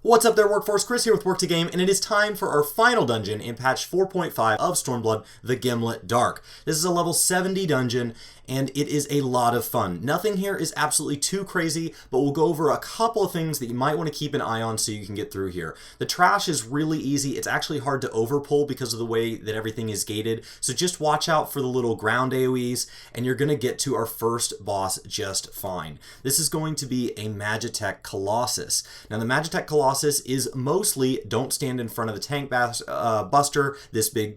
What's up there, Workforce? Chris here with Work2Game, and it is time for our final dungeon in patch 4.5 of Stormblood, the Ghimlyt Dark. This is a level 70 dungeon, and it is a lot of fun. Nothing here is absolutely too crazy, but we'll go over a couple of things that you might want to keep an eye on so you can get through here. The trash is really easy. It's actually hard to overpull because of the way that everything is gated, so just watch out for the little ground AoEs, and you're going to get to our first boss just fine. This is going to be a Magitech Colossus. Now, the Magitech Colossus is mostly don't stand in front of the tank buster, this big,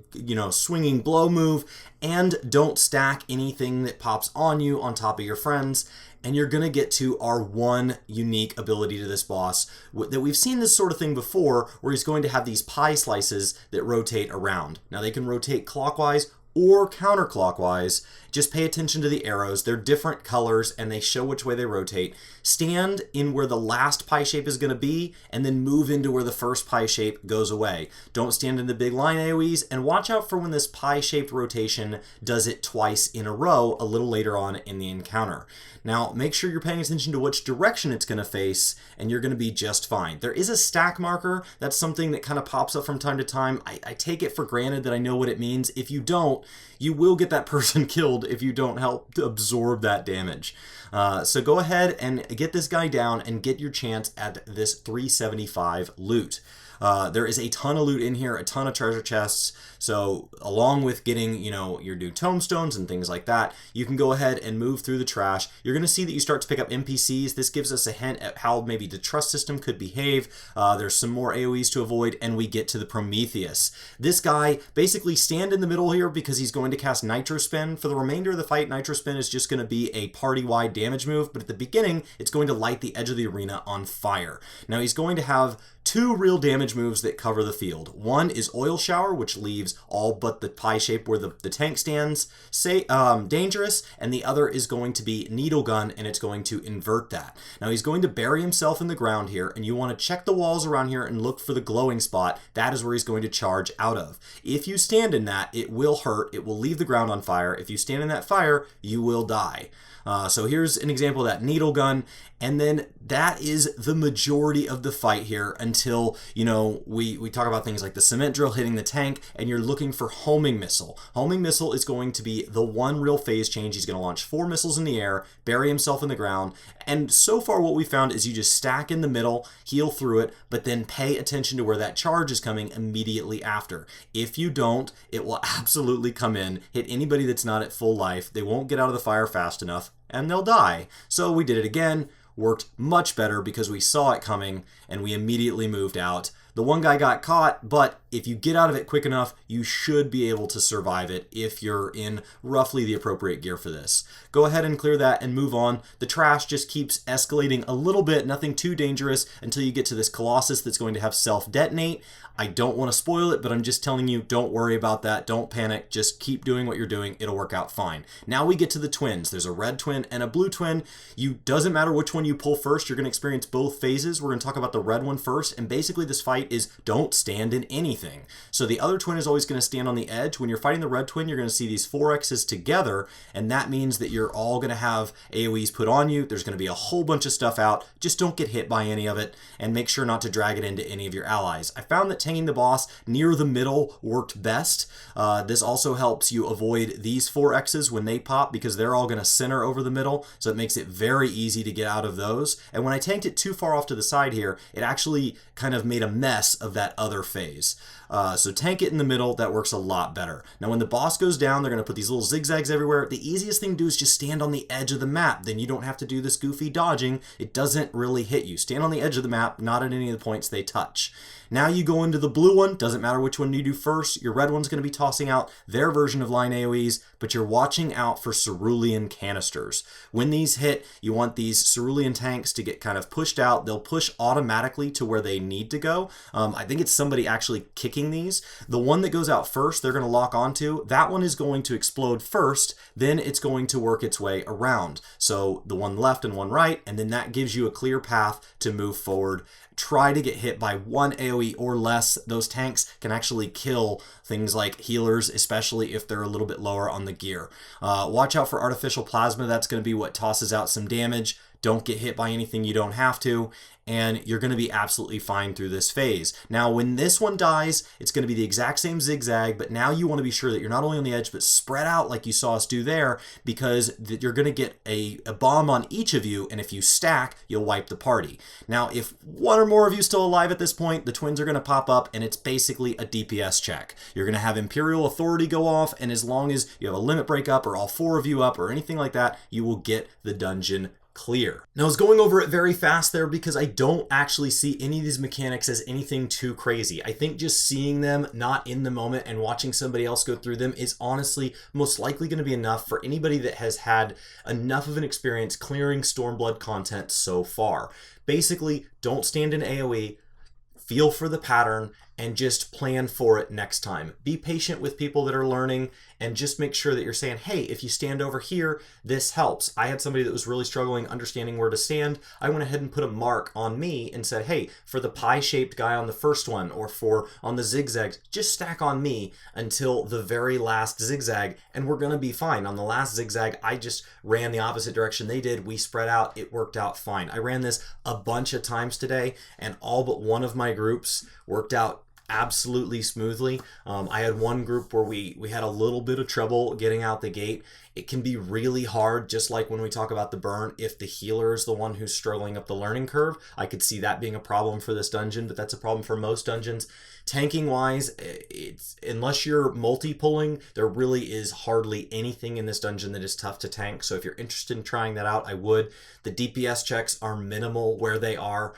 swinging blow move, and don't stack anything that pops on you on top of your friends. And you're going to get to our one unique ability to this boss that we've seen this sort of thing before, where he's going to have these pie slices that rotate around. Now, they can rotate clockwise or counterclockwise. Just pay attention to the arrows. They're different colors and they show which way they rotate. Stand in where the last pie shape is going to be and then move into where the first pie shape goes away. Don't stand in the big line AoEs, and watch out for when this pie-shaped rotation does it twice in a row a little later on in the encounter. Now, make sure you're paying attention to which direction it's going to face, and you're going to be just fine. There is a stack marker. That's something that kind of pops up from time to time. I take it for granted that I know what it means. If you don't, you will get that person killed if you don't help to absorb that damage. So go ahead and get this guy down and get your chance at this 375 loot. There is a ton of loot in here, a ton of treasure chests. So along with getting, your new tombstones and things like that, you can go ahead and move through the trash. You're going to see that you start to pick up NPCs. This gives us a hint at how maybe the trust system could behave. There's some more AoEs to avoid, and we get to the Prometheus. This guy, basically stand in the middle here because he's going to cast Nitro Spin. For the remainder of the fight, Nitro Spin is just going to be a party-wide damage move, but at the beginning, it's going to light the edge of the arena on fire. Now, he's going to have two real damage moves that cover the field. One is Oil Shower, which leaves all but the pie shape where the tank stands dangerous, and the other is going to be Needle Gun, and it's going to invert that. Now, he's going to bury himself in the ground here, and you want to check the walls around here and look for the glowing spot. That is where he's going to charge out of. If you stand in that, it will hurt. It will leave the ground on fire. If you stand in that fire, you will die. So here's an example of that Needle Gun, and then that is the majority of the fight here until, we talk about things like the cement drill hitting the tank, and you're looking for Homing Missile. Homing Missile is going to be the one real phase change. He's going to launch 4 missiles in the air, bury himself in the ground, and so far what we found is you just stack in the middle, heal through it, but then pay attention to where that charge is coming immediately after. If you don't, it will absolutely come in, hit anybody that's not at full life. They won't get out of the fire fast enough, and they'll die. So we did it again. Worked much better because we saw it coming and we immediately moved out. The one guy got caught, but if you get out of it quick enough, you should be able to survive it if you're in roughly the appropriate gear for this. Go ahead and clear that and move on. The trash just keeps escalating a little bit, nothing too dangerous, until you get to this Colossus that's going to have self-detonate. I don't want to spoil it, but I'm just telling you, don't worry about that. Don't panic. Just keep doing what you're doing. It'll work out fine. Now we get to the twins. There's a red twin and a blue twin. Doesn't matter which one you pull first. You're going to experience both phases. We're going to talk about the red one first, and basically this fight is don't stand in anything. So the other twin is always going to stand on the edge. When you're fighting the red twin, you're going to see these 4Xs together, and that means that you're all going to have AoEs put on you. There's going to be a whole bunch of stuff out. Just don't get hit by any of it, and make sure not to drag it into any of your allies. I found that tanking the boss near the middle worked best. This also helps you avoid these 4Xs when they pop, because they're all going to center over the middle, so it makes it very easy to get out of those. And when I tanked it too far off to the side here, it actually kind of made a mess of that other phase. So tank it in the middle. That works a lot better. Now, when the boss goes down, they're going to put these little zigzags everywhere. The easiest thing to do is just stand on the edge of the map. Then you don't have to do this goofy dodging. It doesn't really hit you. Stand on the edge of the map, not at any of the points they touch. Now you go into the blue one. Doesn't matter which one you do first. Your red one's going to be tossing out their version of line AoEs, but you're watching out for cerulean canisters. When these hit, you want these cerulean tanks to get kind of pushed out. They'll push automatically to where they need to go. I think it's somebody actually kicking these. The one that goes out first, they're going to lock onto. That one is going to explode first. Then it's going to work its way around. So the one left and one right, and then that gives you a clear path to move forward. Try to get hit by one AoE or less. Those tanks can actually kill things like healers, especially if they're a little bit lower on the gear. Watch out for artificial plasma. That's going to be what tosses out some damage. Don't get hit by anything you don't have to, and you're going to be absolutely fine through this phase. Now, when this one dies, it's going to be the exact same zigzag, but now you want to be sure that you're not only on the edge, but spread out like you saw us do there, because you're going to get a bomb on each of you, and if you stack, you'll wipe the party. Now, if one or more of you still alive at this point, the twins are going to pop up, and it's basically a DPS check. You're going to have Imperial Authority go off, and as long as you have a limit break up, or all 4 of you up, or anything like that, you will get the dungeon clear. Now, I was going over it very fast there because I don't actually see any of these mechanics as anything too crazy. I think just seeing them not in the moment and watching somebody else go through them is honestly most likely going to be enough for anybody that has had enough of an experience clearing Stormblood content so far. Basically, don't stand in AoE, feel for the pattern, and just plan for it next time. Be patient with people that are learning, and just make sure that you're saying, hey, if you stand over here, this helps. I had somebody that was really struggling understanding where to stand. I went ahead and put a mark on me and said, hey, for the pie-shaped guy on the first one, or on the zigzags, just stack on me until the very last zigzag, and we're gonna be fine. On the last zigzag, I just ran the opposite direction they did. We spread out, it worked out fine. I ran this a bunch of times today, and all but one of my groups worked out absolutely smoothly. I had one group where we had a little bit of trouble getting out the gate. It can be really hard, just like when we talk about the burn, if the healer is the one who's struggling up the learning curve. I could see that being a problem for this dungeon, but that's a problem for most dungeons. Tanking wise, unless you're multi-pulling, there really is hardly anything in this dungeon that is tough to tank. So if you're interested in trying that out, I would. The DPS checks are minimal where they are.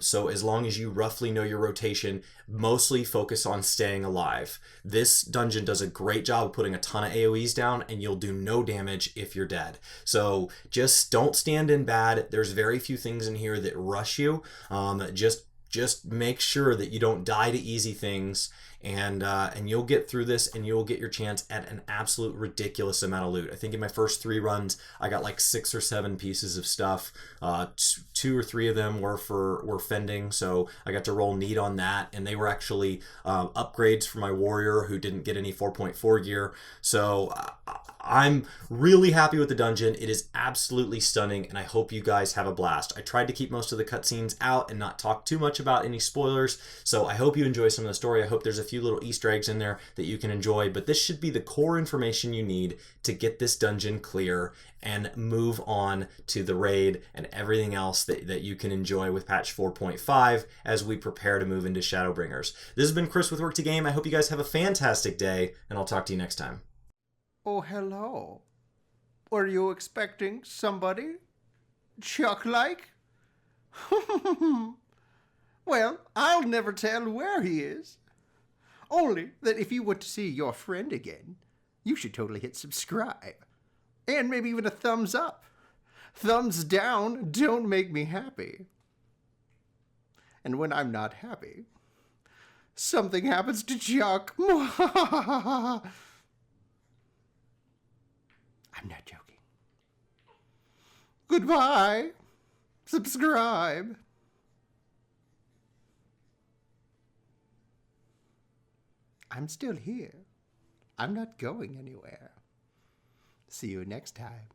So as long as you roughly know your rotation, mostly focus on staying alive. This dungeon does a great job of putting a ton of AoEs down, and you'll do no damage if you're dead. So just don't stand in bad. There's very few things in here that rush you. Just make sure that you don't die to easy things, and you'll get through this, and you'll get your chance at an absolute ridiculous amount of loot. I think in my first 3 runs, I got like 6 or 7 pieces of stuff. 2 or 3 of them were fending, so I got to roll neat on that, and they were actually upgrades for my warrior who didn't get any 4.4 gear. So I'm really happy with the dungeon. It is absolutely stunning, and I hope you guys have a blast. I tried to keep most of the cutscenes out and not talk too much about any spoilers, so I hope you enjoy some of the story. I hope there's a few little Easter eggs in there that you can enjoy, but this should be the core information you need to get this dungeon clear and move on to the raid and everything else that you can enjoy with patch 4.5 as we prepare to move into Shadowbringers. This has been Chris with Work to Game. I hope you guys have a fantastic day, and I'll talk to you next time. Oh, hello. Were you expecting somebody? Chuck-like? Well, I'll never tell where he is. Only that if you want to see your friend again, you should totally hit subscribe. And maybe even a thumbs up. Thumbs down don't make me happy. And when I'm not happy, something happens to Chuck. I'm not joking. Goodbye. Subscribe. I'm still here. I'm not going anywhere. See you next time.